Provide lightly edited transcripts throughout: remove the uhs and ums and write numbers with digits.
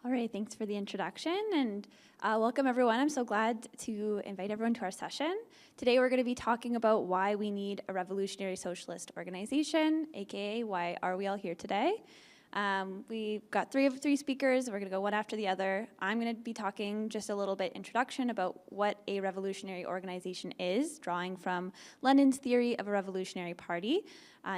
All right, thanks for the introduction, and welcome everyone. I'm so glad to invite everyone to our session. Today we're going to be talking about why we need a revolutionary socialist organization, aka why are we all here today. We've got three speakers. We're going to go one after the other. I'm going to be talking just a little bit introduction about what a revolutionary organization is, drawing from Lenin's theory of a revolutionary party.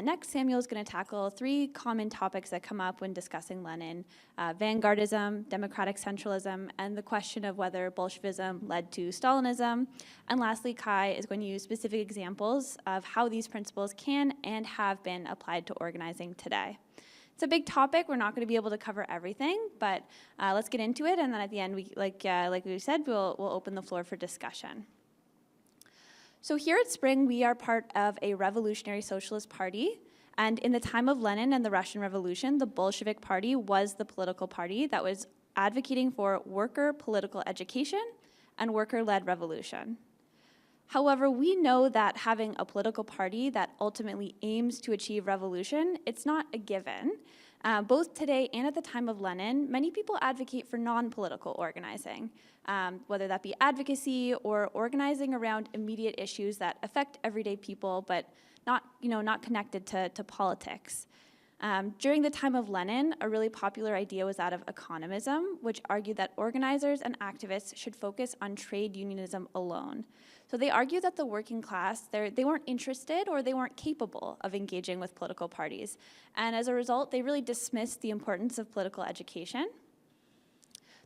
Next, Samuel is going to tackle three common topics that come up when discussing Lenin: vanguardism, democratic centralism, and the question of whether Bolshevism led to Stalinism. And lastly, Kai is going to use specific examples of how these principles can and have been applied to organizing today. It's a big topic. We're not going to be able to cover everything, but let's get into it. And then at the end, like we said, we'll open the floor for discussion. So here at Spring, we are part of a revolutionary socialist party. And in the time of Lenin and the Russian Revolution, the Bolshevik Party was the political party that was advocating for worker political education and worker-led revolution. However, we know that having a political party that ultimately aims to achieve revolution, it's not a given. Both today and at the time of Lenin, many people advocate for non-political organizing, whether that be advocacy or organizing around immediate issues that affect everyday people, but not connected to politics. During the time of Lenin, a really popular idea was that of economism, which argued that organizers and activists should focus on trade unionism alone. So they argued that the working class, they weren't interested or they weren't capable of engaging with political parties. And as a result, they really dismissed the importance of political education.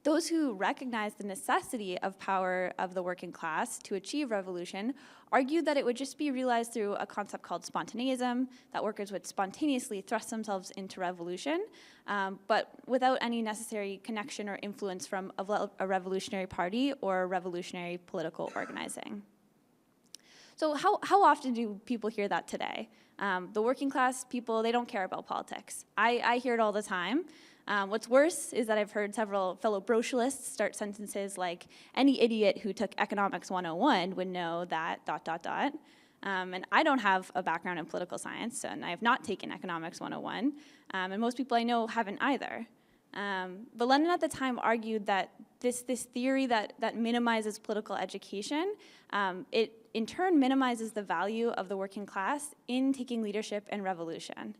Those who recognized the necessity of power of the working class to achieve revolution argued that it would just be realized through a concept called spontaneism, that workers would spontaneously thrust themselves into revolution, but without any necessary connection or influence from a revolutionary party or revolutionary political organizing. So how often do people hear that today? The working class people, they don't care about politics. I hear it all the time. What's worse is that I've heard several fellow brocialists start sentences like, any idiot who took economics 101 would know that ... And I don't have a background in political science, and I have not taken economics 101, and most people I know haven't either. But Lenin at the time argued that this theory that minimizes political education, it in turn minimizes the value of the working class in taking leadership in revolution.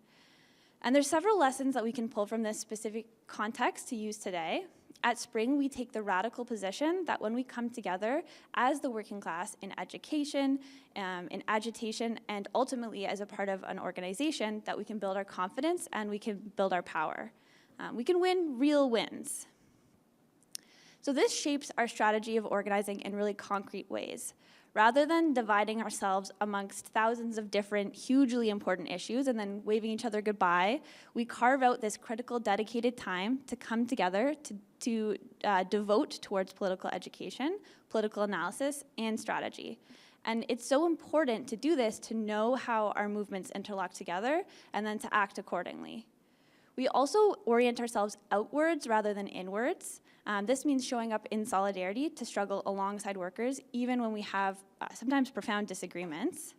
And there's several lessons that we can pull from this specific context to use today. At Spring, we take the radical position that when we come together as the working class in education, in agitation, and ultimately as a part of an organization, that we can build our confidence and we can build our power. We can win real wins. So this shapes our strategy of organizing in really concrete ways. Rather than dividing ourselves amongst thousands of different, hugely important issues and then waving each other goodbye, we carve out this critical, dedicated time to come together to devote towards political education, political analysis, and strategy. And it's so important to do this to know how our movements interlock together and then to act accordingly. We also orient ourselves outwards rather than inwards. This means showing up in solidarity to struggle alongside workers, even when we have sometimes profound disagreements.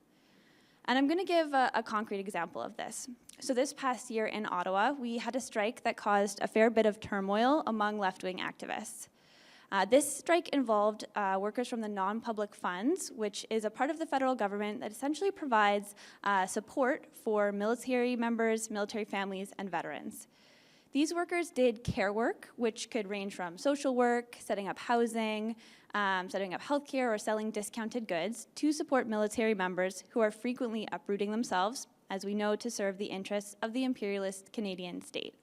And I'm going to give a concrete example of this. So this past year in Ottawa, we had a strike that caused a fair bit of turmoil among left-wing activists. This strike involved workers from the non-public funds, which is a part of the federal government that essentially provides support for military members, military families, and veterans. These workers did care work, which could range from social work, setting up housing, setting up healthcare, or selling discounted goods to support military members who are frequently uprooting themselves, as we know, to serve the interests of the imperialist Canadian state.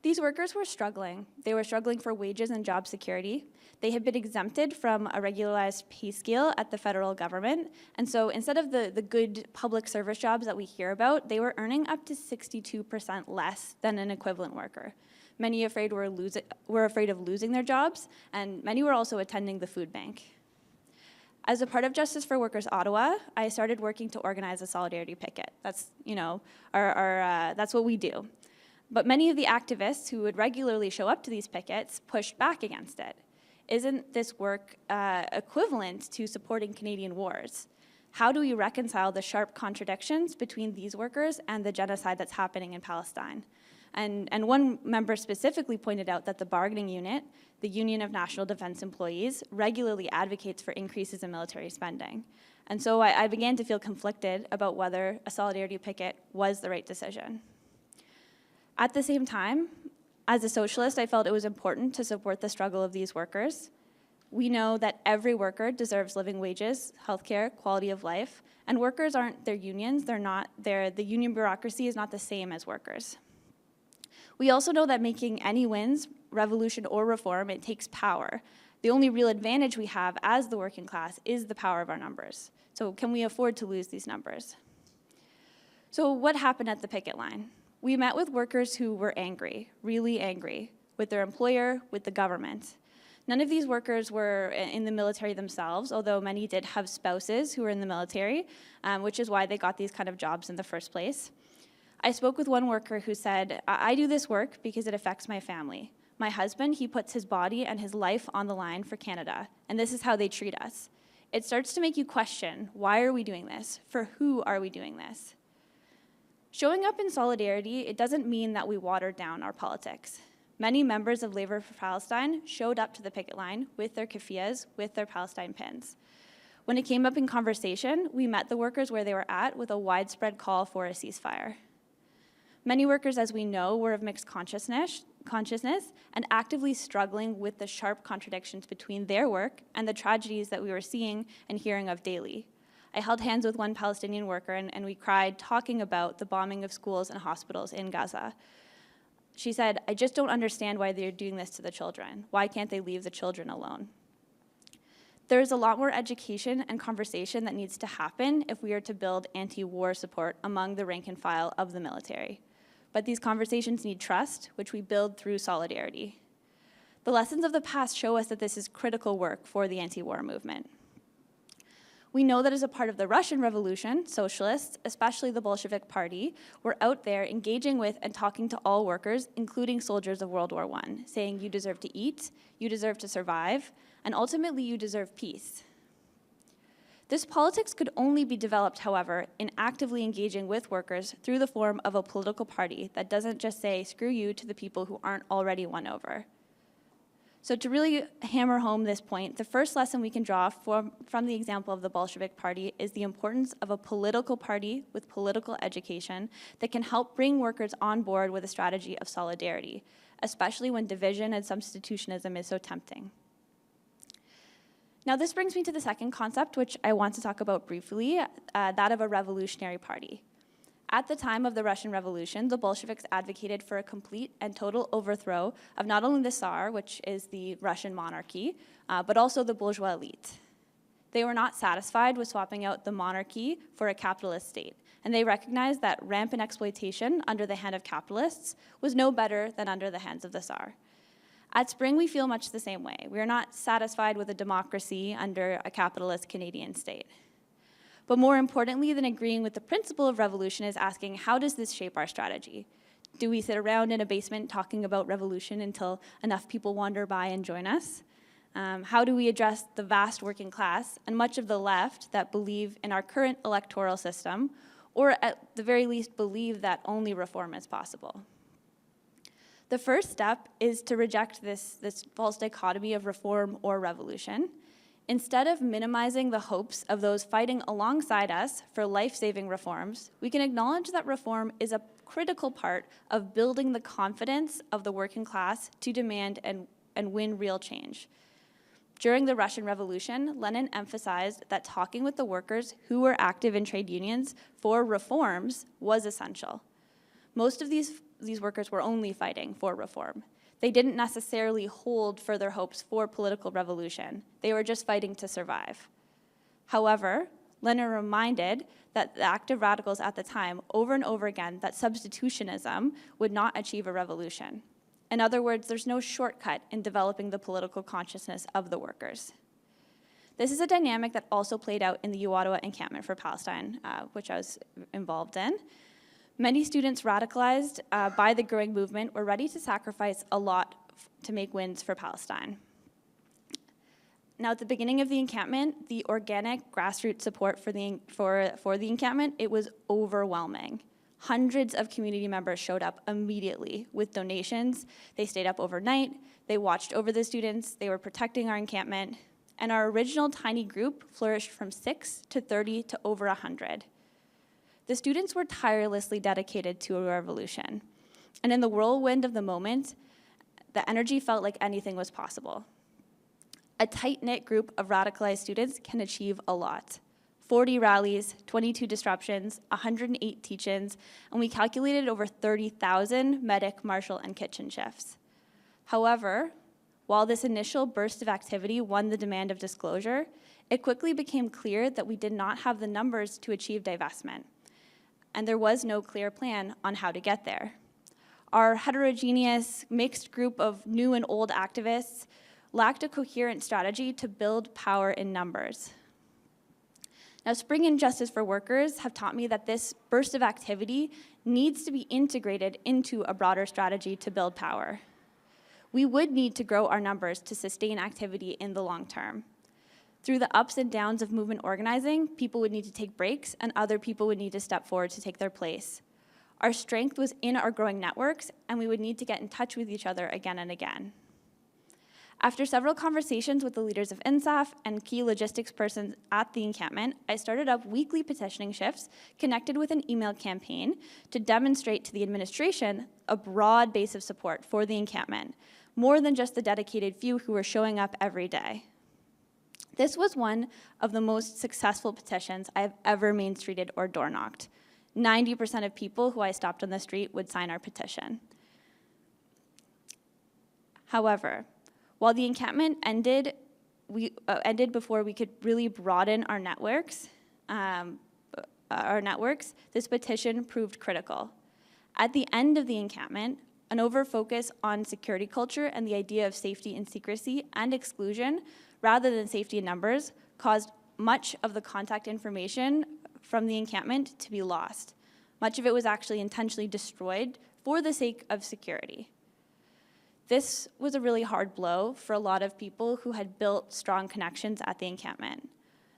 These workers were struggling. They were struggling for wages and job security. They had been exempted from a regularized pay scale at the federal government, and so instead of the good public service jobs that we hear about, they were earning up to 62% less than an equivalent worker. Many were afraid of losing their jobs, and many were also attending the food bank. As a part of Justice for Workers Ottawa, I started working to organize a solidarity picket. That's, that's what we do. But many of the activists who would regularly show up to these pickets pushed back against it. Isn't this work equivalent to supporting Canadian wars? How do we reconcile the sharp contradictions between these workers and the genocide that's happening in Palestine? And one member specifically pointed out that the bargaining unit, the Union of National Defense Employees, regularly advocates for increases in military spending. And so I began to feel conflicted about whether a solidarity picket was the right decision. At the same time, as a socialist, I felt it was important to support the struggle of these workers. We know that every worker deserves living wages, healthcare, quality of life, and workers aren't their unions. The union bureaucracy is not the same as workers. We also know that making any wins, revolution or reform, it takes power. The only real advantage we have as the working class is the power of our numbers. So can we afford to lose these numbers? So what happened at the picket line? We met with workers who were angry, really angry, with their employer, with the government. None of these workers were in the military themselves, although many did have spouses who were in the military, which is why they got these kind of jobs in the first place. I spoke with one worker who said, I do this work because it affects my family. My husband, he puts his body and his life on the line for Canada, and this is how they treat us. It starts to make you question, why are we doing this? For who are we doing this? Showing up in solidarity, it doesn't mean that we water down our politics. Many members of Labour for Palestine showed up to the picket line with their keffiyehs, with their Palestine pins. When it came up in conversation, we met the workers where they were at with a widespread call for a ceasefire. Many workers, as we know, were of mixed consciousness and actively struggling with the sharp contradictions between their work and the tragedies that we were seeing and hearing of daily. I held hands with one Palestinian worker and we cried talking about the bombing of schools and hospitals in Gaza. She said, I just don't understand why they're doing this to the children. Why can't they leave the children alone? There's a lot more education and conversation that needs to happen if we are to build anti-war support among the rank and file of the military. But these conversations need trust, which we build through solidarity. The lessons of the past show us that this is critical work for the anti-war movement. We know that as a part of the Russian Revolution, socialists, especially the Bolshevik Party, were out there engaging with and talking to all workers, including soldiers of World War I, saying you deserve to eat, you deserve to survive, and ultimately you deserve peace. This politics could only be developed, however, in actively engaging with workers through the form of a political party that doesn't just say screw you to the people who aren't already won over. So to really hammer home this point, the first lesson we can draw from the example of the Bolshevik Party is the importance of a political party with political education that can help bring workers on board with a strategy of solidarity, especially when division and substitutionism is so tempting. Now this brings me to the second concept, which I want to talk about briefly, that of a revolutionary party. At the time of the Russian Revolution, the Bolsheviks advocated for a complete and total overthrow of not only the Tsar, which is the Russian monarchy, but also the bourgeois elite. They were not satisfied with swapping out the monarchy for a capitalist state, and they recognized that rampant exploitation under the hand of capitalists was no better than under the hands of the Tsar. At Spring, we feel much the same way. We are not satisfied with a democracy under a capitalist Canadian state. But more importantly than agreeing with the principle of revolution is asking, how does this shape our strategy? Do we sit around in a basement talking about revolution until enough people wander by and join us? How do we address the vast working class and much of the left that believe in our current electoral system, or at the very least believe that only reform is possible? The first step is to reject this false dichotomy of reform or revolution. Instead of minimizing the hopes of those fighting alongside us for life-saving reforms, we can acknowledge that reform is a critical part of building the confidence of the working class to demand and win real change. During the Russian Revolution, Lenin emphasized that talking with the workers who were active in trade unions for reforms was essential. Most of these workers were only fighting for reform. They didn't necessarily hold further hopes for political revolution. They were just fighting to survive. However, Lenin reminded that the active radicals at the time over and over again that substitutionism would not achieve a revolution. In other words, there's no shortcut in developing the political consciousness of the workers. This is a dynamic that also played out in the Ottawa encampment for Palestine, which I was involved in. Many students radicalized by the growing movement were ready to sacrifice a lot to make wins for Palestine. Now, at the beginning of the encampment, the organic grassroots support for the encampment, it was overwhelming. Hundreds of community members showed up immediately with donations. They stayed up overnight, they watched over the students, they were protecting our encampment, and our original tiny group flourished from 6 to 30 to over 100. The students were tirelessly dedicated to a revolution, and in the whirlwind of the moment, the energy felt like anything was possible. A tight-knit group of radicalized students can achieve a lot. 40 rallies, 22 disruptions, 108 teach-ins, and we calculated over 30,000 medic, marshal, and kitchen shifts. However, while this initial burst of activity won the demand of disclosure, it quickly became clear that we did not have the numbers to achieve divestment, and there was no clear plan on how to get there. Our heterogeneous, mixed group of new and old activists lacked a coherent strategy to build power in numbers. Now, Spring and Justice for Workers have taught me that this burst of activity needs to be integrated into a broader strategy to build power. We would need to grow our numbers to sustain activity in the long term. Through the ups and downs of movement organizing, people would need to take breaks and other people would need to step forward to take their place. Our strength was in our growing networks, and we would need to get in touch with each other again and again. After several conversations with the leaders of INSAF and key logistics persons at the encampment, I started up weekly petitioning shifts connected with an email campaign to demonstrate to the administration a broad base of support for the encampment, more than just the dedicated few who were showing up every day. This was one of the most successful petitions I have ever main streeted or door knocked. 90% of people who I stopped on the street would sign our petition. However, while the encampment ended before we could really broaden our networks, this petition proved critical. At the end of the encampment, an over-focus on security culture and the idea of safety and secrecy and exclusion, rather than safety in numbers, caused much of the contact information from the encampment to be lost. Much of it was actually intentionally destroyed for the sake of security. This was a really hard blow for a lot of people who had built strong connections at the encampment.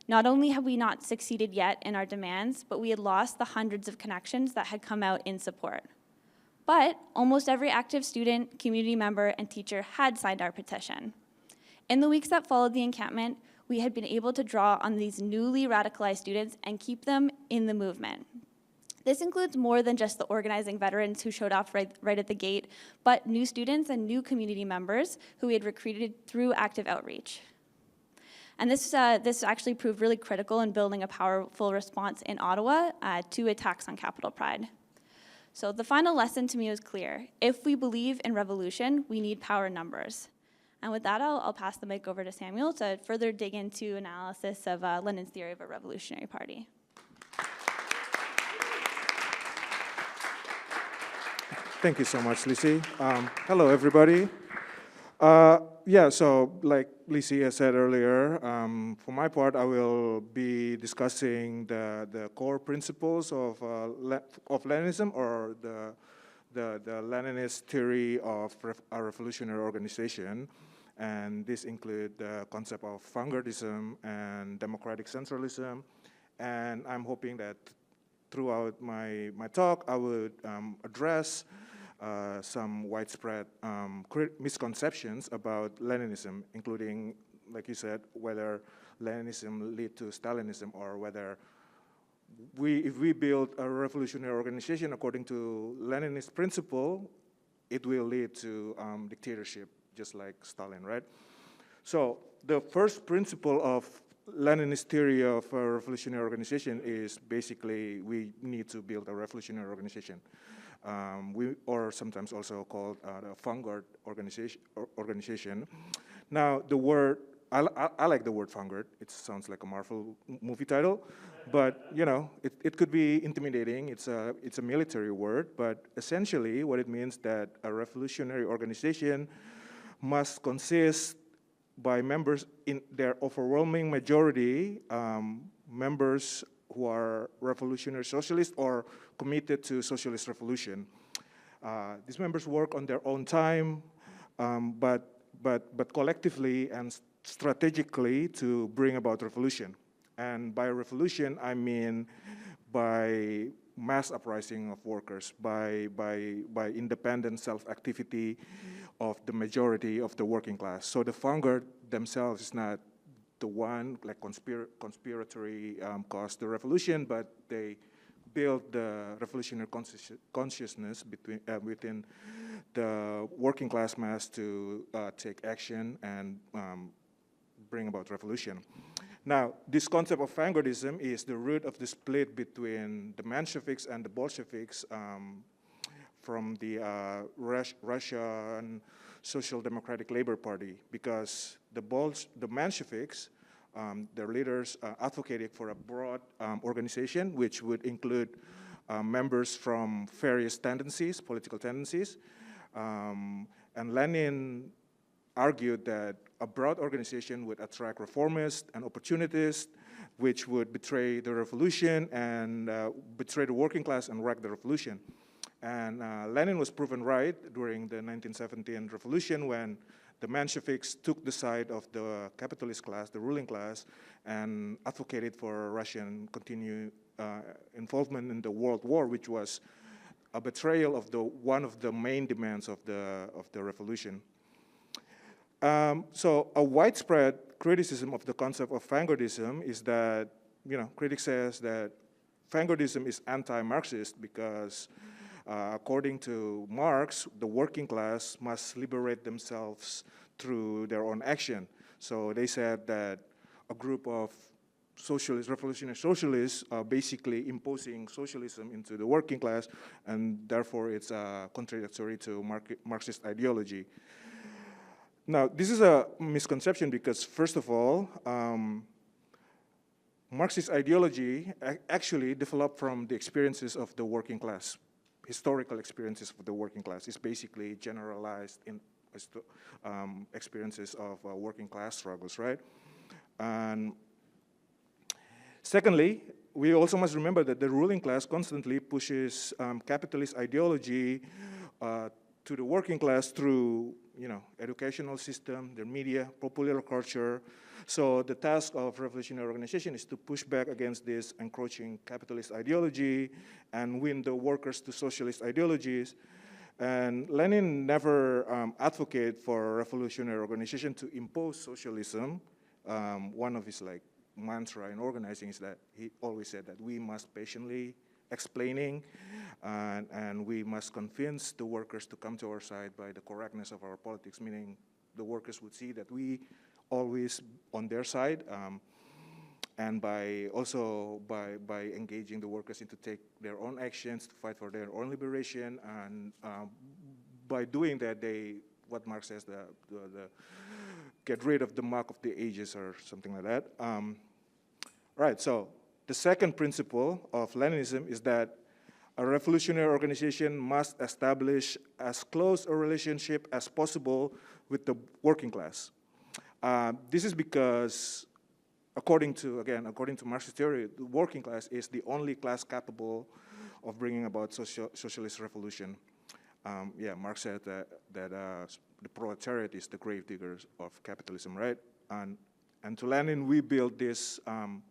Not only have we not succeeded yet in our demands, but we had lost the hundreds of connections that had come out in support. But almost every active student, community member, and teacher had signed our petition. In the weeks that followed the encampment, we had been able to draw on these newly radicalized students and keep them in the movement. This includes more than just the organizing veterans who showed up right at the gate, but new students and new community members who we had recruited through active outreach. And this actually proved really critical in building a powerful response in Ottawa to attacks on Capitol Pride. So the final lesson to me was clear. If we believe in revolution, we need power in numbers. And with that, I'll pass the mic over to Samuel to further dig into analysis of Lenin's theory of a revolutionary party. Thank you so much, Lizzie. Hello, everybody. So like Lizzie has said earlier, for my part, I will be discussing the core principles of Leninism, or the Leninist theory of a revolutionary organization. And this include the concept of vanguardism and democratic centralism. And I'm hoping that throughout my talk, I would address some widespread misconceptions about Leninism, including, like you said, whether Leninism lead to Stalinism, or whether if we build a revolutionary organization according to Leninist principle, it will lead to dictatorship, just like Stalin, right? So the first principle of Leninist theory of a revolutionary organization is basically we need to build a revolutionary organization. Or sometimes also called the vanguard organization. Now, the word, I like the word vanguard. It sounds like a Marvel movie title, but you know, it could be intimidating. It's a military word, but essentially what it means that a revolutionary organization must consist by members in their overwhelming majority, members who are revolutionary socialists or committed to socialist revolution. These members work on their own time, but collectively and strategically to bring about revolution. And by revolution, I mean by mass uprising of workers by independent self-activity of the majority of the working class. So the vanguard themselves is not the one like conspiratory caused the revolution, but they built the revolutionary consciousness within the working class mass to take action and bring about revolution. Now, this concept of vanguardism is the root of the split between the Mensheviks and the Bolsheviks from the Russian Social Democratic Labor Party, because the Mensheviks, their leaders advocated for a broad organization which would include members from various tendencies, political tendencies. And Lenin argued that a broad organization would attract reformists and opportunists, which would betray the revolution and betray the working class and wreck the revolution. And Lenin was proven right during the 1917 revolution when the Mensheviks took the side of the capitalist class, the ruling class, and advocated for Russian continued involvement in the World War, which was a betrayal of one of the main demands of the revolution. So a widespread criticism of the concept of vanguardism is that, critics says that vanguardism is anti-Marxist because according to Marx, the working class must liberate themselves through their own action. So they said that a group of socialists, revolutionary socialists, are basically imposing socialism into the working class, and therefore it's contradictory to Marxist ideology. Now, this is a misconception because, first of all, Marxist ideology actually developed from the experiences of the working class. Historical experiences of the working class is basically generalized in experiences of working class struggles, right? And secondly, we also must remember that the ruling class constantly pushes capitalist ideology to the working class through, educational system, the media, popular culture. So the task of revolutionary organization is to push back against this encroaching capitalist ideology and win the workers to socialist ideologies. And Lenin never advocated for revolutionary organization to impose socialism. One of his mantra in organizing is that he always said that we must patiently explaining and we must convince the workers to come to our side by the correctness of our politics, meaning the workers would see that we always on their side, and by engaging the workers into take their own actions to fight for their own liberation, and by doing that, what Marx says, the get rid of the mark of the ages or something like that. Right. So the second principle of Leninism is that a revolutionary organization must establish as close a relationship as possible with the working class. This is because, according to Marxist theory, the working class is the only class capable of bringing about socialist revolution. Marx said that the proletariat is the grave diggers of capitalism, right? And to Lenin, we built this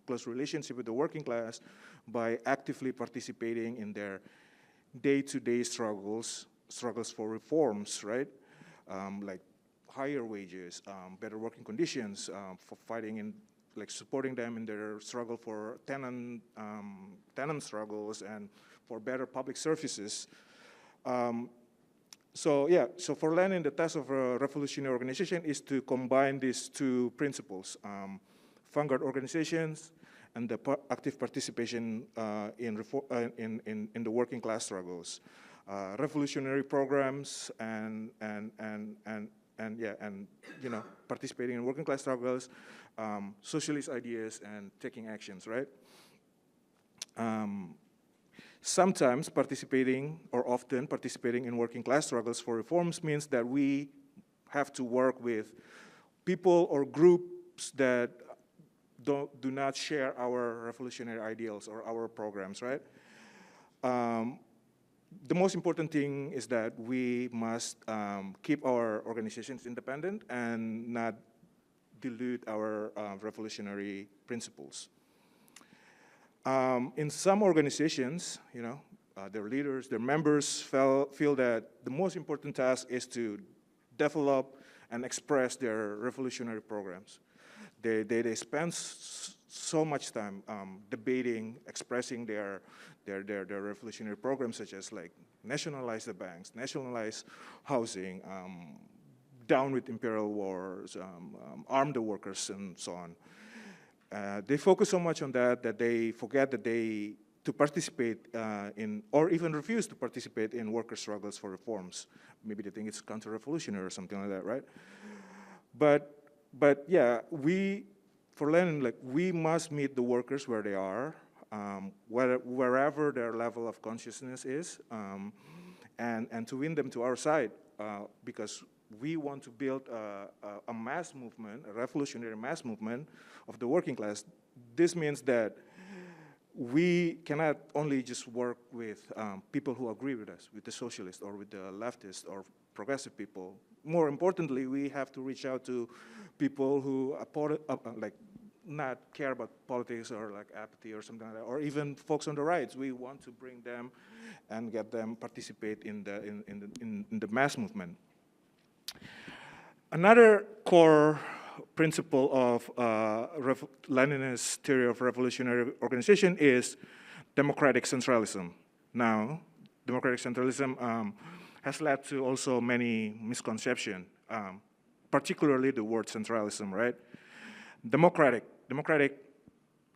close relationship with the working class by actively participating in their day-to-day struggles for reforms, right? Like higher wages, better working conditions, for fighting in, supporting them in their struggle for tenant struggles and for better public services. So for Lenin, the task of a revolutionary organization is to combine these two principles, vanguard organizations and the active participation in the working class struggles, revolutionary programs and participating in working class struggles, socialist ideas and taking actions, right? Sometimes often participating in working class struggles for reforms means that we have to work with people or groups that do not share our revolutionary ideals or our programs, right? The most important thing is that we must keep our organizations independent and not dilute our revolutionary principles. In some organizations, their leaders, their members feel that the most important task is to develop and express their revolutionary programs. They spend so much time debating, expressing their revolutionary programs, such as like nationalize the banks, nationalize housing, down with imperial wars, arm the workers, and so on. They focus so much on that they forget that to participate in, or even refuse to participate in worker struggles for reforms. Maybe they think it's counter-revolutionary or something like that, right? But yeah, for Lenin, like, we must meet the workers where they are, wherever their level of consciousness is, and to win them to our side, because we want to build a mass movement, a revolutionary mass movement of the working class. This means that we cannot only just work with people who agree with us, with the socialists or with the leftists or progressive people. More importantly, we have to reach out to people who like not care about politics or like apathy or something like that, or even folks on the right. We want to bring them and get them participate in the mass movement. Another core principle of Leninist theory of revolutionary organization is democratic centralism. Now, democratic centralism has led to also many misconceptions, particularly the word centralism, right? Democratic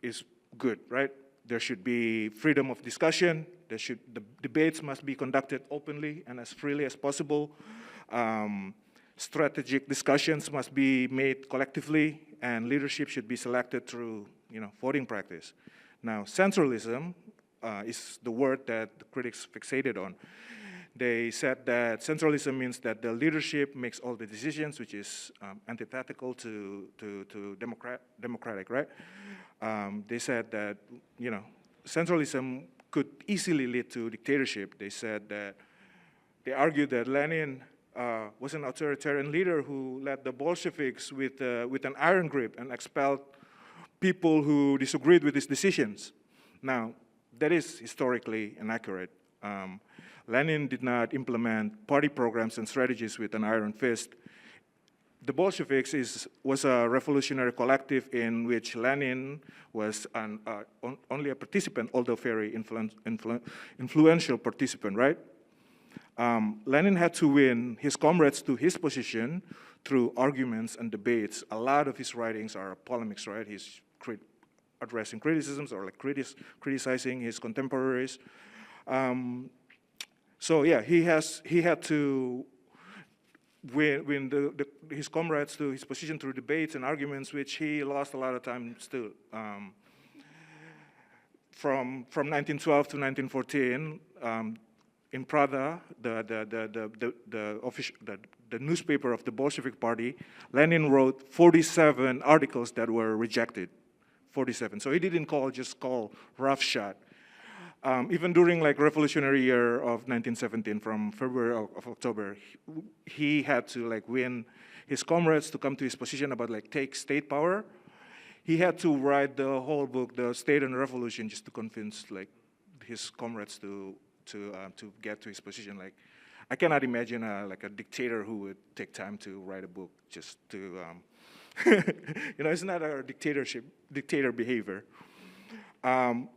is good, right? There should be freedom of discussion. The debates must be conducted openly and as freely as possible. Strategic discussions must be made collectively, and leadership should be selected through, voting practice. Now, centralism is the word that the critics fixated on. They said that centralism means that the leadership makes all the decisions, which is antithetical to democratic, right? They said that, centralism could easily lead to dictatorship. They argued that Lenin was an authoritarian leader who led the Bolsheviks with an iron grip and expelled people who disagreed with his decisions. Now, that is historically inaccurate. Lenin did not implement party programs and strategies with an iron fist. The Bolsheviks was a revolutionary collective in which Lenin was only a participant, although very influential participant, right? Lenin had to win his comrades to his position through arguments and debates. A lot of his writings are polemics, right? He's addressing criticisms or like criticizing his contemporaries. So yeah, he had to win his comrades to his position through debates and arguments, which he lost a lot of time still. From 1912 to 1914, in Pravda, the newspaper of the Bolshevik Party, Lenin wrote 47 articles that were rejected. 47. So he didn't just call roughshod. Even during like revolutionary year of 1917, from February of October, he had to like win his comrades to come to his position about like take state power. He had to write the whole book, The State and Revolution, just to convince like his comrades to get to his position. Like, I cannot imagine like a dictator who would take time to write a book just to, it's not a dictator behavior.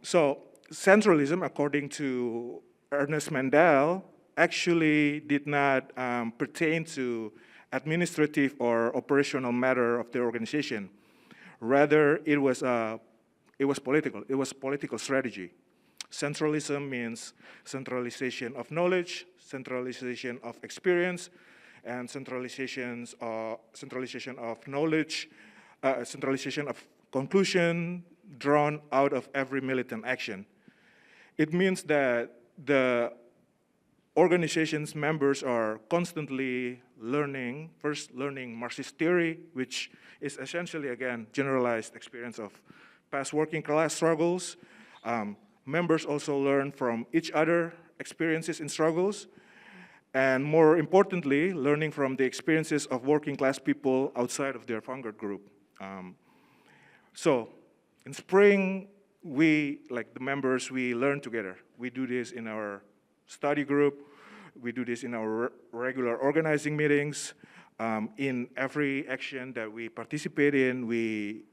So centralism, according to Ernest Mandel, actually did not pertain to administrative or operational matter of the organization. Rather, it was political. It was political strategy. Centralism means centralization of knowledge, centralization of experience, and centralization of knowledge, centralization of conclusion drawn out of every militant action. It means that the organization's members are constantly learning, first learning Marxist theory, which is essentially, again, generalized experience of past working class struggles. Members also learn from each other experiences and struggles, and more importantly, learning from the experiences of working class people outside of their vanguard group. So in spring we, like the members, we learn together. We do this in our study group. We do this in our regular organizing meetings. In every action that we participate in, we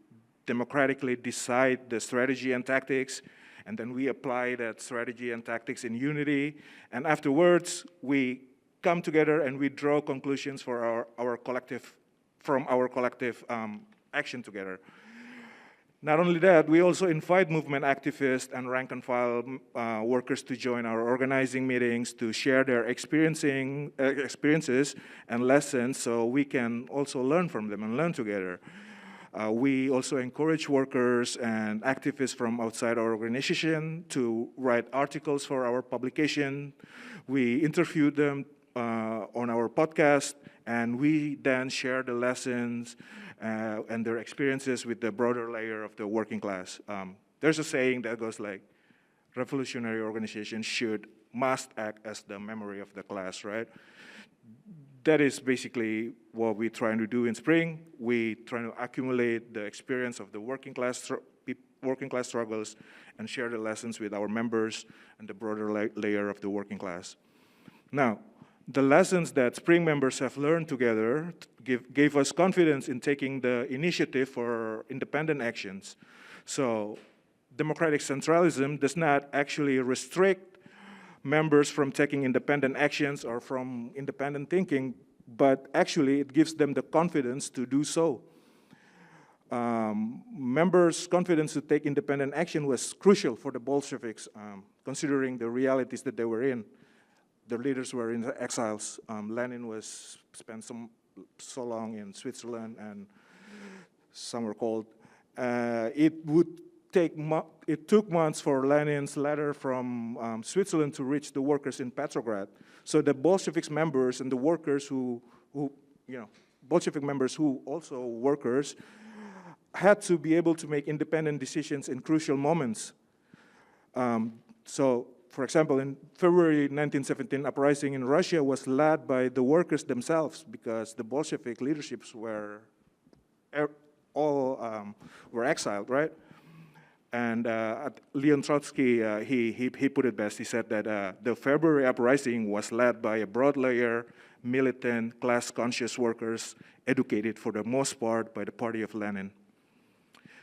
democratically decide the strategy and tactics, and then we apply that strategy and tactics in unity. And afterwards, we come together and we draw conclusions for our collective, from our collective action together. Not only that, we also invite movement activists and rank and file workers to join our organizing meetings to share their experiences and lessons, so we can also learn from them and learn together. We also encourage workers and activists from outside our organization to write articles for our publication. We interview them on our podcast, and we then share the lessons and their experiences with the broader layer of the working class. There's a saying that goes like, revolutionary organizations must act as the memory of the class, right? That is basically what we're trying to do in Spring. We try to accumulate the experience of the working class struggles and share the lessons with our members and the broader layer of the working class. Now, the lessons that Spring members have learned together gave us confidence in taking the initiative for independent actions. So democratic centralism does not actually restrict members from taking independent actions or from independent thinking, but actually it gives them the confidence to do so. Members' confidence to take independent action was crucial for the Bolsheviks, considering the realities that they were in. The leaders were in exiles. Lenin spent so long in Switzerland, and some were called. It took months for Lenin's letter from Switzerland to reach the workers in Petrograd. So the Bolshevik members and the workers Bolshevik members who also workers, had to be able to make independent decisions in crucial moments. For example, in February 1917, uprising in Russia was led by the workers themselves because the Bolshevik leaderships were exiled, right? And Leon Trotsky, he put it best. He said that the February uprising was led by a broad layer, militant, class-conscious workers, educated for the most part by the party of Lenin.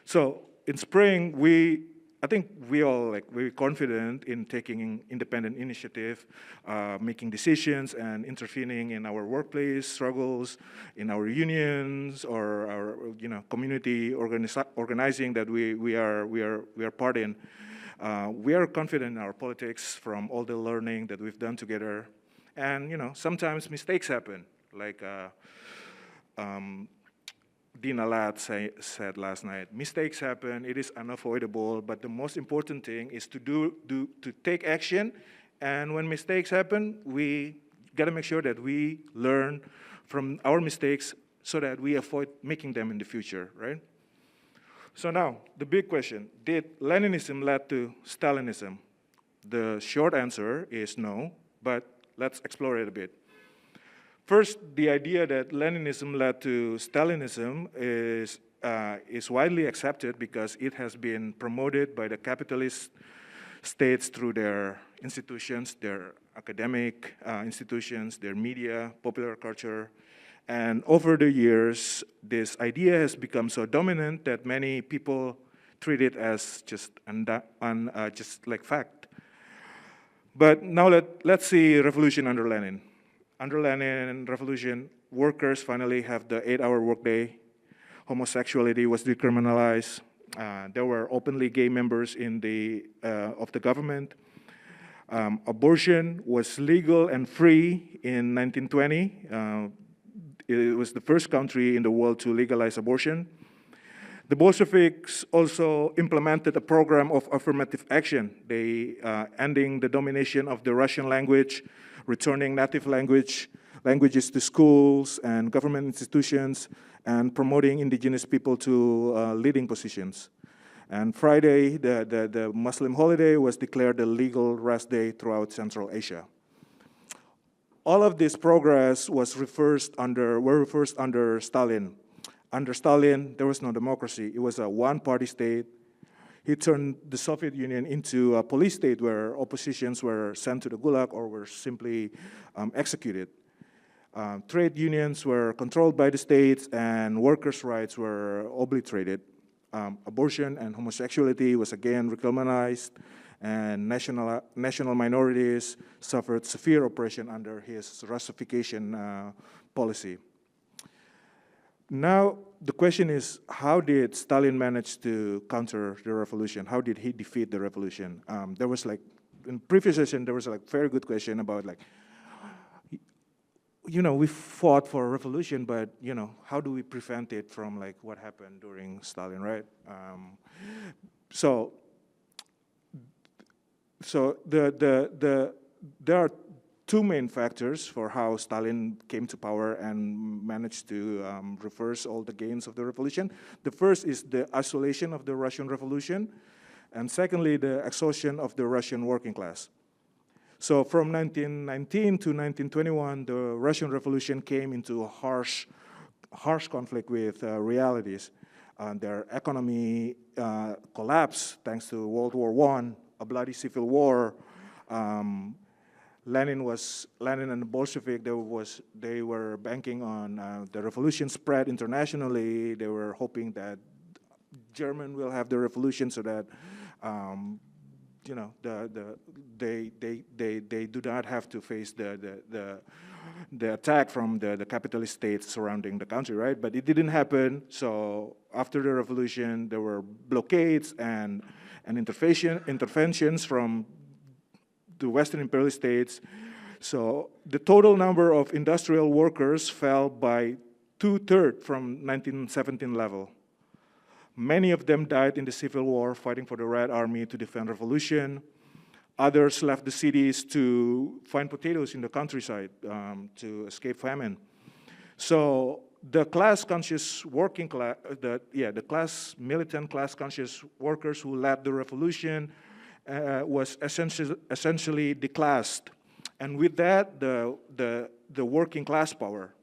So in Spring, I think we all very confident in taking independent initiative, making decisions and intervening in our workplace struggles, in our unions or our community organizing that we are part in. We are confident in our politics from all the learning that we've done together, and sometimes mistakes happen, like. Dina Ladd said last night, mistakes happen, it is unavoidable, but the most important thing is to take action, and when mistakes happen, we gotta make sure that we learn from our mistakes so that we avoid making them in the future, right? So now, the big question, did Leninism lead to Stalinism? The short answer is no, but let's explore it a bit. First, the idea that Leninism led to Stalinism is widely accepted because it has been promoted by the capitalist states through their institutions, their academic institutions, their media, popular culture. And over the years, this idea has become so dominant that many people treat it as just like fact. But now let's see revolution under Lenin. Under Lenin Revolution, workers finally have the 8-hour workday. Homosexuality was decriminalized. There were openly gay members of the government. Abortion was legal and free in 1920. It was the first country in the world to legalize abortion. The Bolsheviks also implemented a program of affirmative action. They ending the domination of the Russian language, returning native languages to schools and government institutions, and promoting indigenous people to leading positions. And Friday, the Muslim holiday, was declared a legal rest day throughout Central Asia. All of this progress were reversed under Stalin. Under Stalin, there was no democracy. It was a one-party state. He turned the Soviet Union into a police state where oppositions were sent to the Gulag or were simply executed. Trade unions were controlled by the states and workers' rights were obliterated. Abortion and homosexuality was again recriminalized, and national minorities suffered severe oppression under his Russification policy. Now, the question is, how did Stalin manage to counter the revolution? How did he defeat the revolution? There was like, in previous session, there was like very good question about like, you know, we fought for a revolution, but you know, how do we prevent it from like what happened during Stalin, right? So there are two main factors for how Stalin came to power and managed to reverse all the gains of the revolution. The first is the isolation of the Russian Revolution, and secondly, the exhaustion of the Russian working class. So from 1919 to 1921, the Russian Revolution came into a harsh conflict with realities. Their economy collapsed thanks to World War I, a bloody civil war. Lenin and the Bolshevik, they were banking on the revolution spread internationally. They were hoping that German will have the revolution so that you know, they do not have to face the attack from the capitalist states surrounding the country, right? But it didn't happen. So after the revolution, there were blockades and interventions from the Western imperialist states. So the total number of industrial workers fell by 2/3 from 1917 level. Many of them died in the Civil War fighting for the Red Army to defend revolution. Others left the cities to find potatoes in the countryside to escape famine. So the class-conscious working class, the militant class-conscious workers who led the revolution was essentially declassed. And with that, the working class power.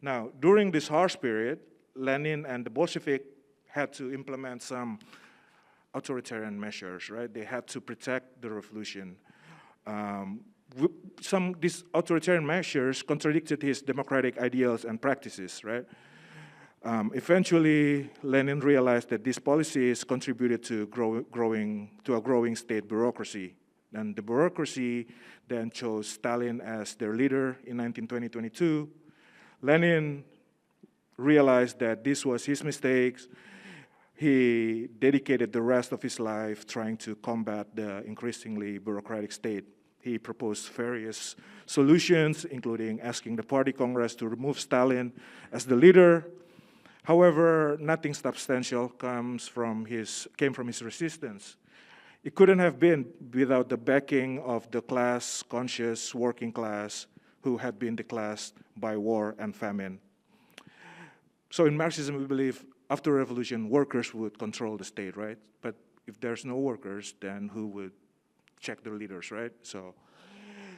Now, during this harsh period, Lenin and the Bolshevik had to implement some authoritarian measures, right? They had to protect the revolution. These authoritarian measures contradicted his democratic ideals and practices, right? Eventually, Lenin realized that these policies contributed to a growing state bureaucracy. And the bureaucracy then chose Stalin as their leader in 1920-22. Lenin realized that this was his mistake. He dedicated the rest of his life trying to combat the increasingly bureaucratic state. He proposed various solutions, including asking the party congress to remove Stalin as the leader. However, nothing substantial came from his resistance. It couldn't have been without the backing of the class-conscious working class who had been declassed by war and famine. So in Marxism, we believe after revolution, workers would control the state, right? But if there's no workers, then who would check the leaders, right? So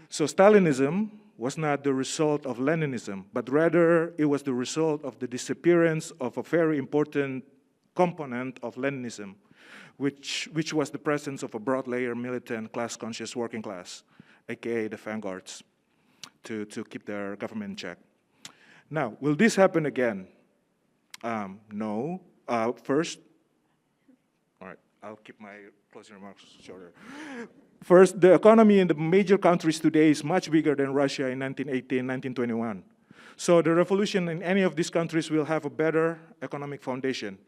Stalinism was not the result of Leninism, but rather it was the result of the disappearance of a very important component of Leninism, which was the presence of a broad layer militant class-conscious working class, aka the vanguards, to keep their government in check. Now, will this happen again? No. First, all right, I'll keep my closing remarks shorter. First, the economy in the major countries today is much bigger than Russia in 1918, 1921. So the revolution in any of these countries will have a better economic foundation.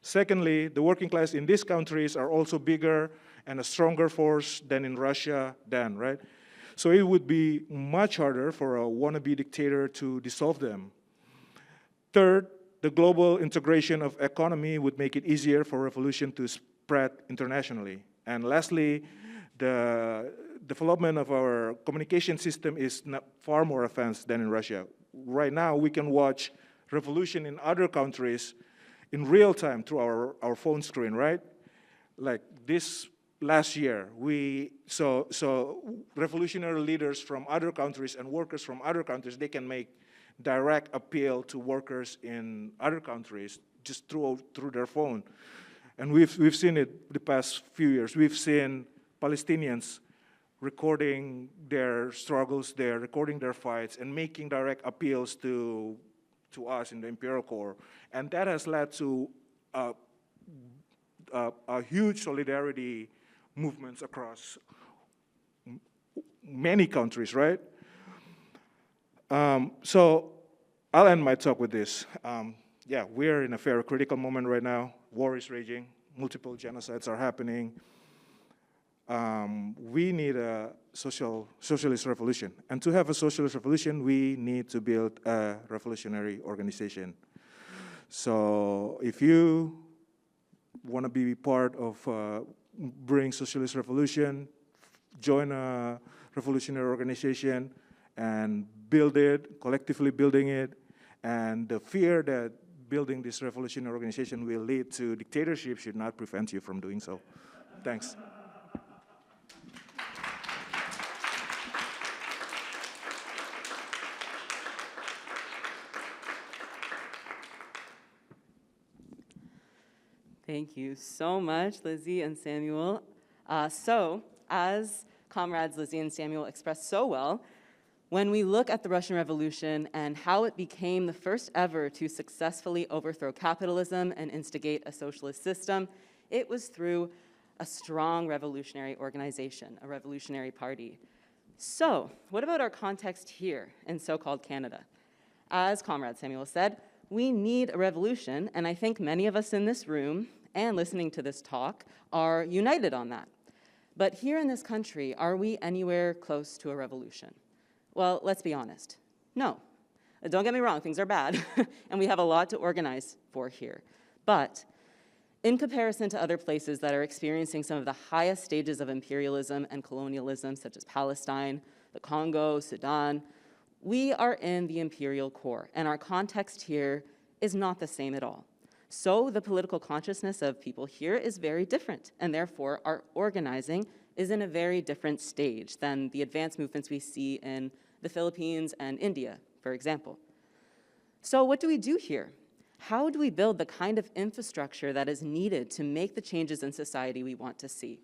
Secondly, the working class in these countries are also bigger and a stronger force than in Russia then, right? So it would be much harder for a wannabe dictator to dissolve them. Third, the global integration of economy would make it easier for revolution to spread internationally. And lastly, the development of our communication system is far more advanced than in Russia. Right now, we can watch revolution in other countries in real time through our phone screen, right? Like this last year, so revolutionary leaders from other countries and workers from other countries, they can make direct appeal to workers in other countries just through their phone. And we've seen it the past few years. We've seen Palestinians recording their struggles there, recording their fights, and making direct appeals to us in the Imperial Corps. And that has led to a huge solidarity movements across many countries, right? So I'll end my talk with this. Yeah, we're in a very critical moment right now. War is raging, multiple genocides are happening. We need a socialist revolution. And to have a socialist revolution, we need to build a revolutionary organization. So if you want to be part of bring socialist revolution, join a revolutionary organization and build it, collectively building it. And the fear that building this revolutionary organization will lead to dictatorship should not prevent you from doing so. Thanks. Thank you so much, Lizzie and Samuel. So, as comrades Lizzie and Samuel expressed so well, when we look at the Russian Revolution and how it became the first ever to successfully overthrow capitalism and instigate a socialist system, it was through a strong revolutionary organization, a revolutionary party. So, what about our context here in so-called Canada? As Comrade Samuel said, we need a revolution, and I think many of us in this room and listening to this talk are united on that. But here in this country, are we anywhere close to a revolution? Well, let's be honest. No. Don't get me wrong, things are bad, and we have a lot to organize for here. But in comparison to other places that are experiencing some of the highest stages of imperialism and colonialism, such as Palestine, the Congo, Sudan, we are in the imperial core, and our context here is not the same at all. So the political consciousness of people here is very different, and therefore our organizing is in a very different stage than the advanced movements we see in the Philippines and India, for example. So what do we do here? How do we build the kind of infrastructure that is needed to make the changes in society we want to see?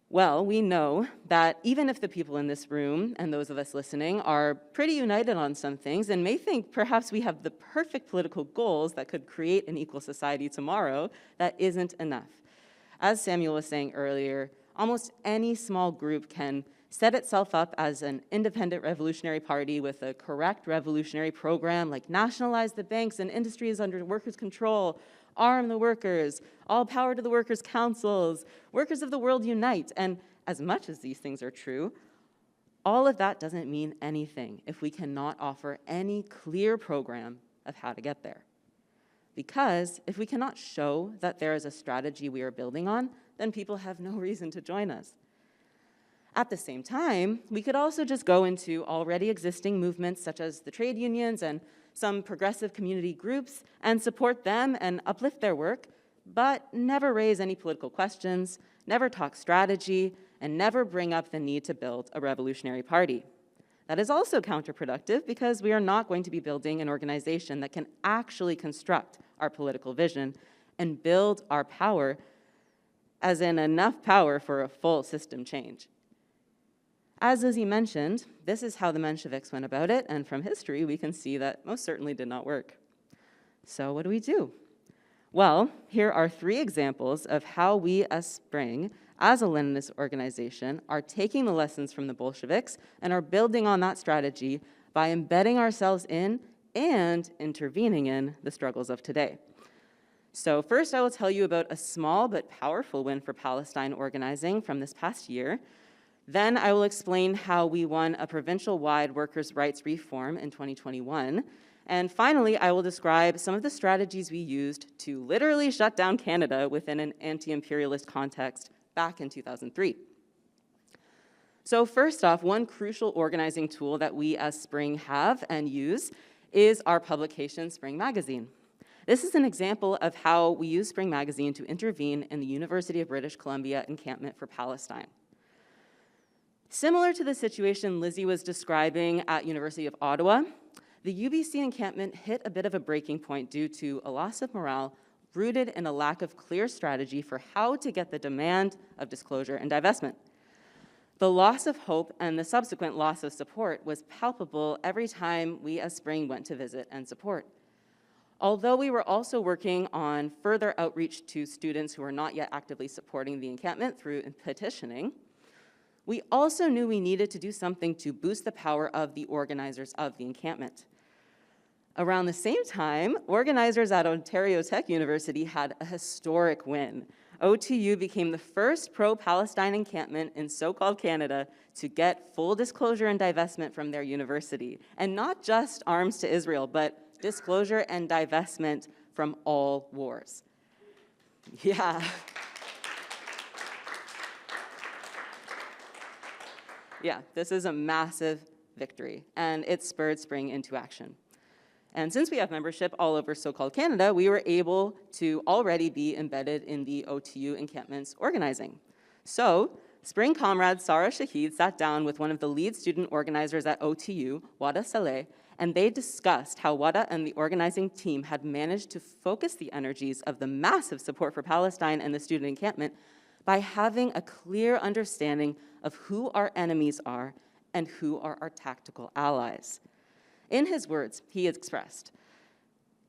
Well, we know that even if the people in this room and those of us listening are pretty united on some things and may think perhaps we have the perfect political goals that could create an equal society tomorrow, that isn't enough. As Samuel was saying earlier, almost any small group can set itself up as an independent revolutionary party with a correct revolutionary program like nationalize the banks and industries under workers' control, arm the workers, all power to the workers' councils, workers of the world unite. And as much as these things are true, all of that doesn't mean anything if we cannot offer any clear program of how to get there. Because if we cannot show that there is a strategy we are building on, then people have no reason to join us. At the same time, we could also just go into already existing movements such as the trade unions and some progressive community groups and support them and uplift their work, but never raise any political questions, never talk strategy, and never bring up the need to build a revolutionary party. That is also counterproductive because we are not going to be building an organization that can actually construct our political vision and build our power, as in enough power for a full system change. As Lizzie mentioned, this is how the Mensheviks went about it, and from history we can see that most certainly did not work. So what do we do? Well, here are 3 examples of how we as Spring, as a Leninist organization, are taking the lessons from the Bolsheviks and are building on that strategy by embedding ourselves in and intervening in the struggles of today. So first I will tell you about a small but powerful win for Palestine organizing from this past year. Then I will explain how we won a provincial-wide workers' rights reform in 2021. And finally, I will describe some of the strategies we used to literally shut down Canada within an anti-imperialist context back in 2003. So first off, one crucial organizing tool that we as Spring have and use is our publication, Spring Magazine. This is an example of how we use Spring Magazine to intervene in the University of British Columbia encampment for Palestine. Similar to the situation Lizzie was describing at University of Ottawa, the UBC encampment hit a bit of a breaking point due to a loss of morale rooted in a lack of clear strategy for how to get the demand of disclosure and divestment. The loss of hope and the subsequent loss of support was palpable every time we as Spring went to visit and support. Although we were also working on further outreach to students who were not yet actively supporting the encampment through petitioning, we also knew we needed to do something to boost the power of the organizers of the encampment. Around the same time, organizers at Ontario Tech University had a historic win. OTU became the first pro-Palestine encampment in so-called Canada to get full disclosure and divestment from their university. And not just arms to Israel, but disclosure and divestment from all wars. Yeah. Yeah, this is a massive victory, and it spurred Spring into action. And since we have membership all over so-called Canada, we were able to already be embedded in the OTU encampments organizing. So, Spring comrade Sarah Shahid sat down with one of the lead student organizers at OTU, Wada Saleh, and they discussed how Wada and the organizing team had managed to focus the energies of the massive support for Palestine and the student encampment by having a clear understanding of who our enemies are and who are our tactical allies. In his words, he expressed,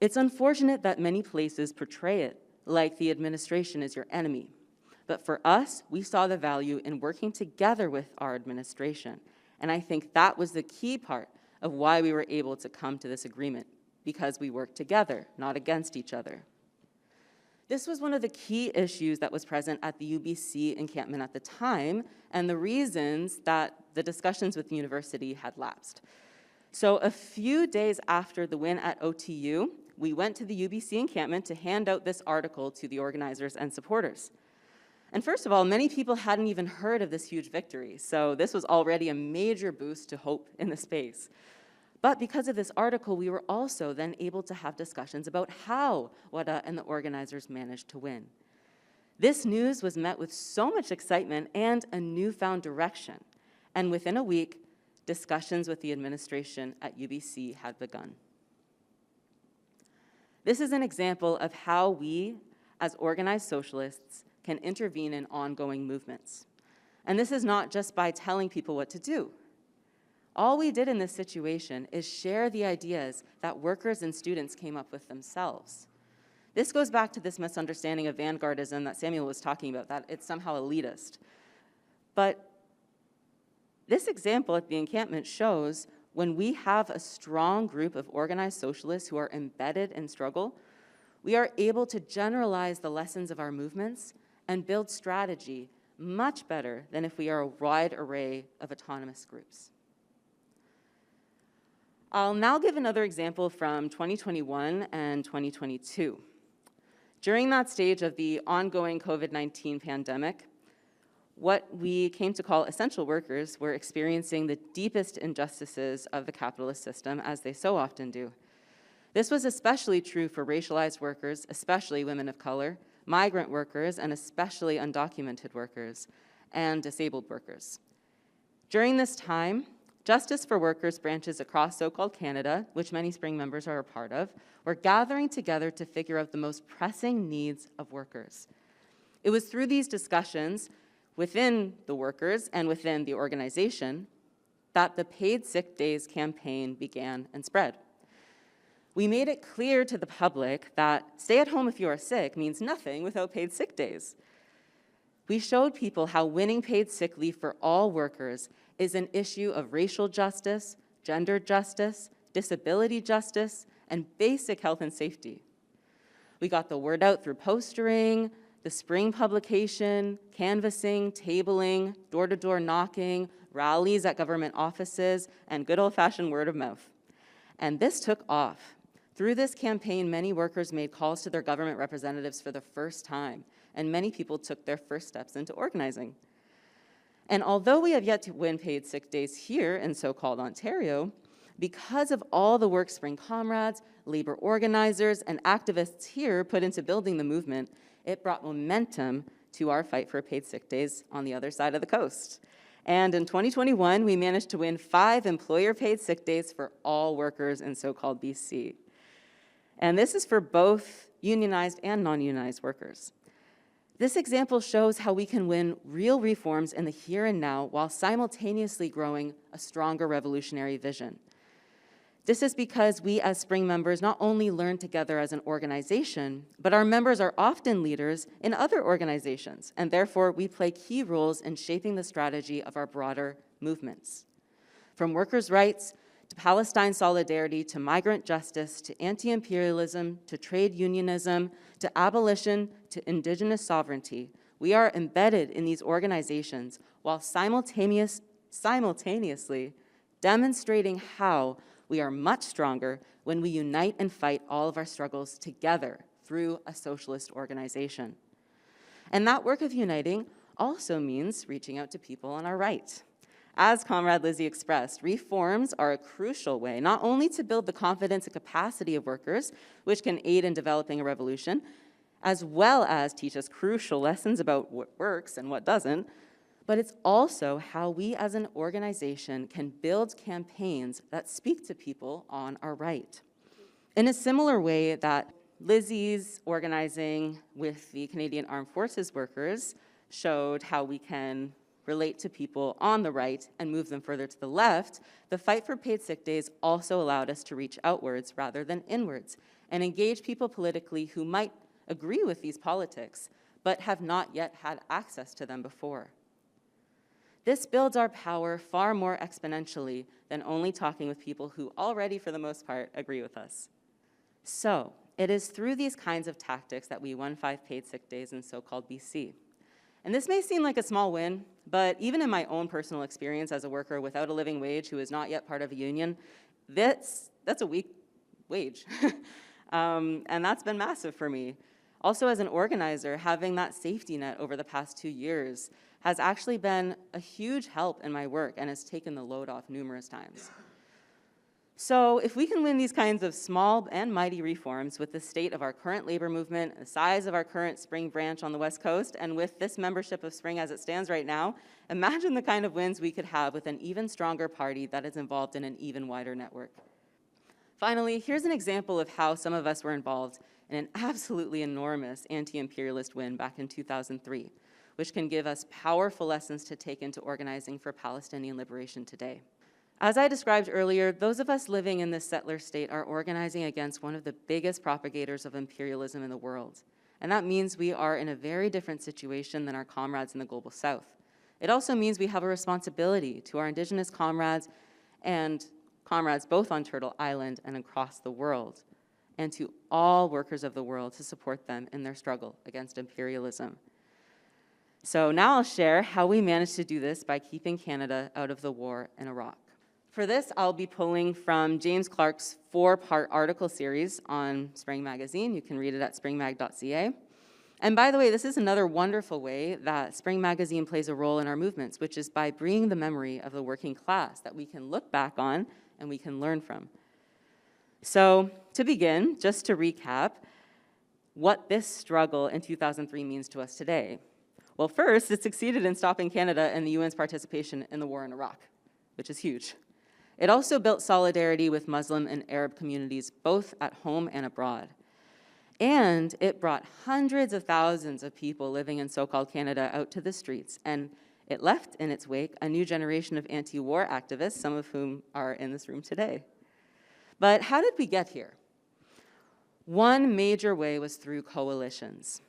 "It's unfortunate that many places portray it like the administration is your enemy. But for us, we saw the value in working together with our administration. And I think that was the key part of why we were able to come to this agreement, because we worked together, not against each other." This was one of the key issues that was present at the UBC encampment at the time, and the reasons that the discussions with the university had lapsed. So a few days after the win at OTU, we went to the UBC encampment to hand out this article to the organizers and supporters. And first of all, many people hadn't even heard of this huge victory, so this was already a major boost to hope in the space. But because of this article, we were also then able to have discussions about how Wada and the organizers managed to win. This news was met with so much excitement and a newfound direction, and within a week, discussions with the administration at UBC had begun. This is an example of how we, as organized socialists, can intervene in ongoing movements. And this is not just by telling people what to do. All we did in this situation is share the ideas that workers and students came up with themselves. This goes back to this misunderstanding of vanguardism that Samuel was talking about, that it's somehow elitist. But this example at the encampment shows when we have a strong group of organized socialists who are embedded in struggle, we are able to generalize the lessons of our movements and build strategy much better than if we are a wide array of autonomous groups. I'll now give another example from 2021 and 2022. During that stage of the ongoing COVID-19 pandemic, what we came to call essential workers were experiencing the deepest injustices of the capitalist system, as they so often do. This was especially true for racialized workers, especially women of color, migrant workers, and especially undocumented workers, and disabled workers. During this time, Justice for Workers branches across so-called Canada, which many Spring members are a part of, were gathering together to figure out the most pressing needs of workers. It was through these discussions within the workers and within the organization that the Paid Sick Days campaign began and spread. We made it clear to the public that stay at home if you are sick means nothing without paid sick days. We showed people how winning paid sick leave for all workers is an issue of racial justice, gender justice, disability justice, and basic health and safety. We got the word out through postering, the Spring publication, canvassing, tabling, door-to-door knocking, rallies at government offices, and good old-fashioned word of mouth. And this took off. Through this campaign, many workers made calls to their government representatives for the first time, and many people took their first steps into organizing. And although we have yet to win paid sick days here in so-called Ontario, because of all the work Spring comrades, labor organizers, and activists here put into building the movement, it brought momentum to our fight for paid sick days on the other side of the coast. And in 2021, we managed to win 5 employer-paid sick days for all workers in so-called BC. And this is for both unionized and non-unionized workers. This example shows how we can win real reforms in the here and now while simultaneously growing a stronger revolutionary vision. This is because we as Spring members not only learn together as an organization, but our members are often leaders in other organizations, and therefore we play key roles in shaping the strategy of our broader movements. From workers' rights, to Palestine solidarity, to migrant justice, to anti-imperialism, to trade unionism, to abolition, to indigenous sovereignty, we are embedded in these organizations while simultaneously demonstrating how we are much stronger when we unite and fight all of our struggles together through a socialist organization. And that work of uniting also means reaching out to people on our right. As Comrade Lizzie expressed, reforms are a crucial way not only to build the confidence and capacity of workers, which can aid in developing a revolution, as well as teach us crucial lessons about what works and what doesn't, but it's also how we as an organization can build campaigns that speak to people on our right. In a similar way that Lizzie's organizing with the Canadian Armed Forces workers showed how we can relate to people on the right and move them further to the left, the fight for paid sick days also allowed us to reach outwards rather than inwards and engage people politically who might agree with these politics, but have not yet had access to them before. This builds our power far more exponentially than only talking with people who already, for the most part, agree with us. So, it is through these kinds of tactics that we won 5 paid sick days in so-called BC. And this may seem like a small win, but even in my own personal experience as a worker without a living wage who is not yet part of a union, that's a weak wage. And that's been massive for me. Also, as an organizer, having that safety net over the past 2 years has actually been a huge help in my work and has taken the load off numerous times. So if we can win these kinds of small and mighty reforms with the state of our current labor movement, the size of our current Spring branch on the West Coast, and with this membership of Spring as it stands right now, imagine the kind of wins we could have with an even stronger party that is involved in an even wider network. Finally, here's an example of how some of us were involved in an absolutely enormous anti-imperialist win back in 2003, which can give us powerful lessons to take into organizing for Palestinian liberation today. As I described earlier, those of us living in this settler state are organizing against one of the biggest propagators of imperialism in the world. And that means we are in a very different situation than our comrades in the global south. It also means we have a responsibility to our indigenous comrades and comrades both on Turtle Island and across the world, and to all workers of the world to support them in their struggle against imperialism. So now I'll share how we managed to do this by keeping Canada out of the war in Iraq. For this, I'll be pulling from James Clark's 4-part article series on Spring Magazine. You can read it at SpringMag.ca. And by the way, this is another wonderful way that Spring Magazine plays a role in our movements, which is by bringing the memory of the working class that we can look back on and we can learn from. So to begin, just to recap what this struggle in 2003 means to us today. Well, first, it succeeded in stopping Canada and the UN's participation in the war in Iraq, which is huge. It also built solidarity with Muslim and Arab communities, both at home and abroad. And it brought hundreds of thousands of people living in so-called Canada out to the streets, and it left in its wake a new generation of anti-war activists, some of whom are in this room today. But how did we get here? One major way was through coalitions.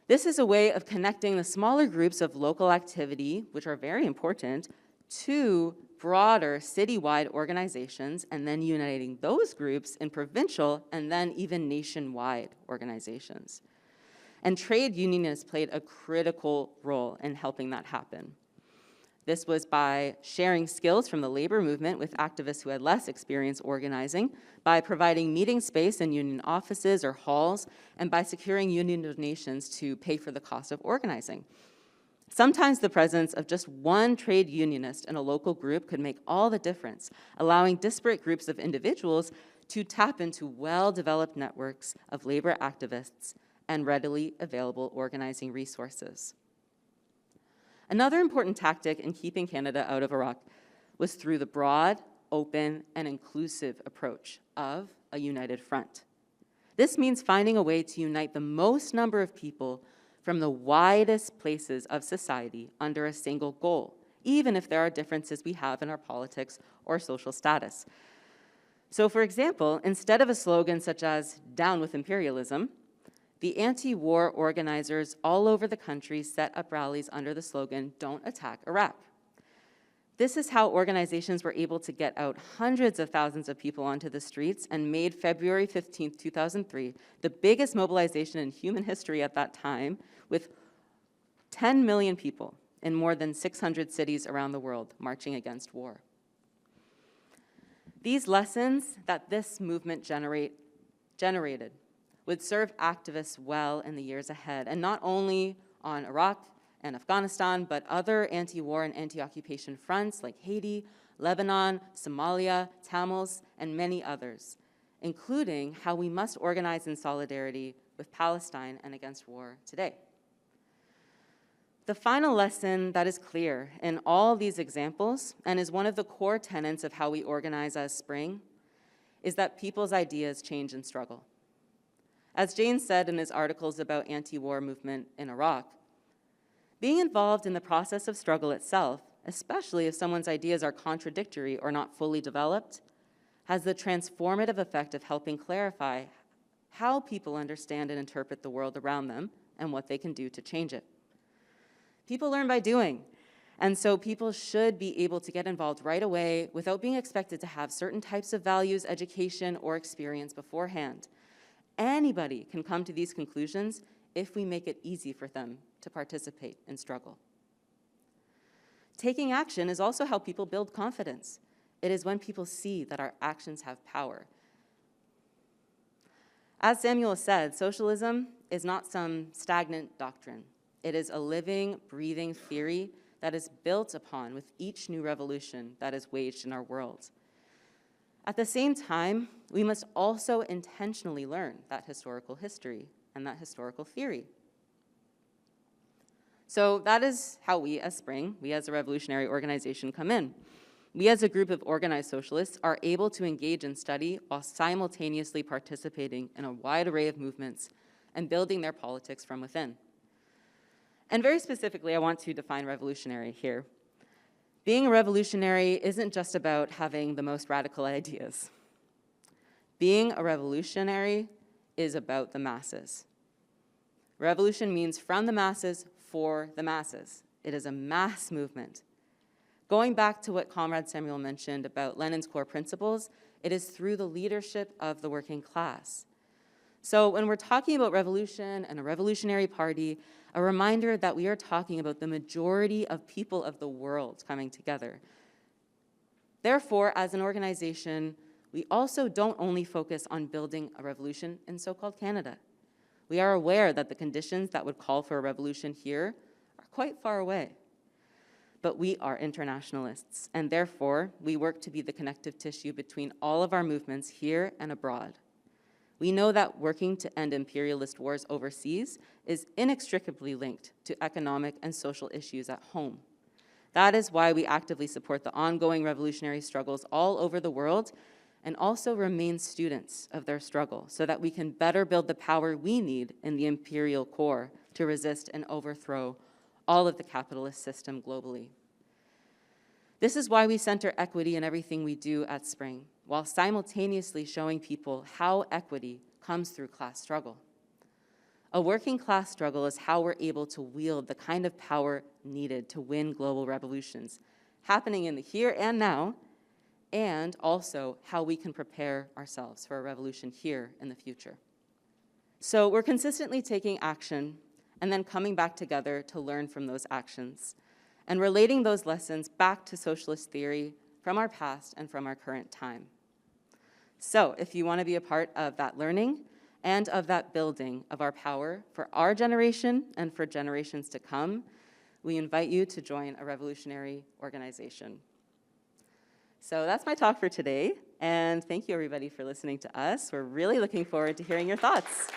This is a way of connecting the smaller groups of local activity, which are very important, to broader citywide organizations, and then uniting those groups in provincial and then even nationwide organizations. And trade unionists played a critical role in helping that happen. This was by sharing skills from the labor movement with activists who had less experience organizing, by providing meeting space in union offices or halls, and by securing union donations to pay for the cost of organizing. Sometimes the presence of just one trade unionist in a local group could make all the difference, allowing disparate groups of individuals to tap into well-developed networks of labor activists and readily available organizing resources. Another important tactic in keeping Canada out of Iraq was through the broad, open, and inclusive approach of a united front. This means finding a way to unite the most number of people from the widest places of society under a single goal, even if there are differences we have in our politics or social status. So for example, instead of a slogan such as "Down with imperialism," the anti-war organizers all over the country set up rallies under the slogan, "Don't attack Iraq." This is how organizations were able to get out hundreds of thousands of people onto the streets and made February 15th, 2003, the biggest mobilization in human history at that time, with 10 million people in more than 600 cities around the world marching against war. These lessons that this movement generated would serve activists well in the years ahead, and not only on Iraq and Afghanistan, but other anti-war and anti-occupation fronts like Haiti, Lebanon, Somalia, Tamils, and many others, including how we must organize in solidarity with Palestine and against war today. The final lesson that is clear in all these examples, and is one of the core tenets of how we organize as Spring, is that people's ideas change and struggle. As Jane said in his articles about anti-war movement in Iraq, being involved in the process of struggle itself, especially if someone's ideas are contradictory or not fully developed, has the transformative effect of helping clarify how people understand and interpret the world around them and what they can do to change it. People learn by doing, and so people should be able to get involved right away without being expected to have certain types of values, education, or experience beforehand. Anybody can come to these conclusions if we make it easy for them to participate in struggle. Taking action is also how people build confidence. It is when people see that our actions have power. As Samuel said, socialism is not some stagnant doctrine. It is a living, breathing theory that is built upon with each new revolution that is waged in our world. At the same time, we must also intentionally learn that historical history and that historical theory. So that is how we as Spring, we as a revolutionary organization, come in. We as a group of organized socialists are able to engage and study while simultaneously participating in a wide array of movements and building their politics from within. And very specifically, I want to define revolutionary here. Being a revolutionary isn't just about having the most radical ideas. Being a revolutionary is about the masses. Revolution means from the masses for the masses. It is a mass movement. Going back to what Comrade Samuel mentioned about Lenin's core principles, it is through the leadership of the working class. So when we're talking about revolution and a revolutionary party, a reminder that we are talking about the majority of people of the world coming together. Therefore, as an organization, we also don't only focus on building a revolution in so-called Canada. We are aware that the conditions that would call for a revolution here are quite far away. But we are internationalists, and therefore, we work to be the connective tissue between all of our movements here and abroad. We know that working to end imperialist wars overseas is inextricably linked to economic and social issues at home. That is why we actively support the ongoing revolutionary struggles all over the world and also remain students of their struggle so that we can better build the power we need in the imperial core to resist and overthrow all of the capitalist system globally. This is why we center equity in everything we do at Spring, while simultaneously showing people how equity comes through class struggle. A working class struggle is how we're able to wield the kind of power needed to win global revolutions, happening in the here and now, and also how we can prepare ourselves for a revolution here in the future. So we're consistently taking action and then coming back together to learn from those actions and relating those lessons back to socialist theory from our past and from our current time. So if you want to be a part of that learning and of that building of our power for our generation and for generations to come, we invite you to join a revolutionary organization. So that's my talk for today, and thank you everybody for listening to us. We're really looking forward to hearing your thoughts.